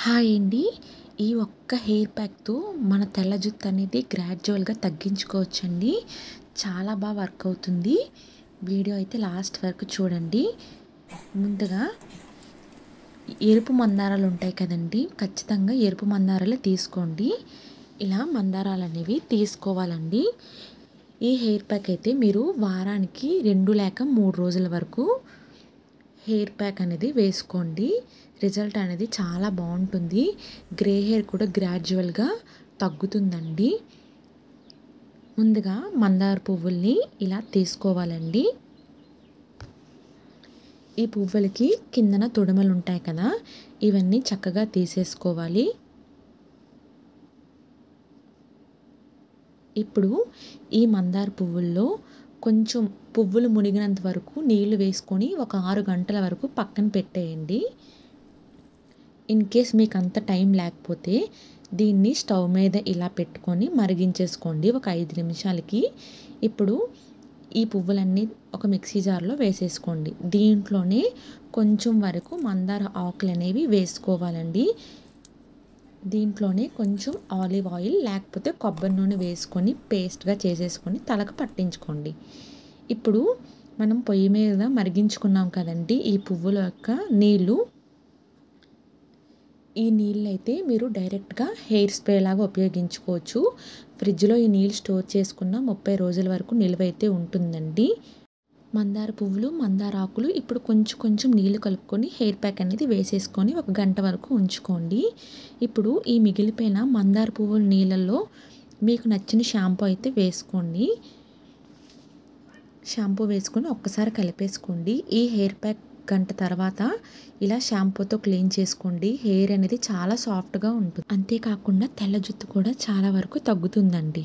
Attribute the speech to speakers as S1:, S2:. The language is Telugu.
S1: హాయ్ అండి. ఈ ఒక్క హెయిర్ ప్యాక్‌తో మన తెల్ల జుట్టు అనేది గ్రాడ్యువల్‌గా తగ్గించుకోవచ్చండి. చాలా వర్క్ అవుతుంది. వీడియో అయితే లాస్ట్ వరకు చూడండి. ముందుగా ఎరుపు మందారాలు ఉంటాయి కదండీ! ఖచ్చితంగా ఎరుపు మందారాలే తీసుకోండి. ఇలా మందారాలనేవి తీసుకోవాలండి. ఈ హెయిర్ ప్యాక్ అయితే మీరు వారానికి 2 లేక 3 రోజుల వరకు హెయిర్ ప్యాక్ అనేది వేసుకోండి. రిజల్ట్ అనేది చాలా బాగుంటుంది. గ్రే హెయిర్ కూడా గ్రాడ్యువల్‌గా తగ్గుతుందండి. ముందుగా మందార పువ్వుల్ని ఇలా తీసుకోవాలండి. ఈ పువ్వులకి కిందన తొడిమలు ఉంటాయి కదా! ఇవన్నీ చక్కగా తీసేసుకోవాలి. ఇప్పుడు ఈ మందార పువ్వుల్లో కొంచెం పువ్వులు మునిగినంత వరకు నీళ్లు వేసుకొని ఒక 6 గంటల వరకు పక్కన పెట్టేయండి. ఇన్ కేస్ మీకు అంత టైం లేకపోతే దీన్ని స్టవ్ మీద ఇలా పెట్టుకొని మరిగించేసుకోండి ఒక 5 నిమిషాలకి. ఇప్పుడు ఈ పువ్వులన్నీ ఒక మిక్సీ జార్లో వేసేసుకోండి. దీంట్లోనే కొంచెం వరకు మందార ఆకులు అనేవి వేసుకోవాలండి. దీంట్లోనే కొంచెం ఆలివ్ ఆయిల్ లేకపోతే కొబ్బరి నూనె వేసుకొని పేస్ట్గా చేసేసుకొని తలకు పట్టించుకోండి. ఇప్పుడు మనం పొయ్యి మీద మరిగించుకున్నాం కదండి ఈ పువ్వుల యొక్క నీళ్ళు. ఈ నీళ్ళైతే మీరు డైరెక్ట్గా హెయిర్ స్ప్రే లాగా ఉపయోగించుకోవచ్చు. ఫ్రిడ్జ్లో ఈ నీళ్ళు స్టోర్ చేసుకున్న 30 రోజుల వరకు నిలువైతే ఉంటుందండి. మందార పువ్వులు, మందార ఆకులు ఇప్పుడు కొంచెం నీళ్ళు కలుపుకొని హెయిర్ ప్యాక్ అనేది వేసేసుకొని ఒక గంట వరకు ఉంచుకోండి. ఇప్పుడు ఈ మిగిలిపోయిన మందార పువ్వుల నీళ్ళల్లో మీకు నచ్చిన షాంపూ అయితే వేసుకోండి. షాంపూ వేసుకొని ఒక్కసారి కలిపేసుకోండి. ఈ హెయిర్ ప్యాక్ గంట తర్వాత ఇలా షాంపూతో క్లీన్ చేసుకోండి. హెయిర్ అనేది చాలా సాఫ్ట్‌గా ఉంటుంది. అంతేకాకుండా తెల్ల జుట్టు కూడా చాలా వరకు తగ్గుతుందండి.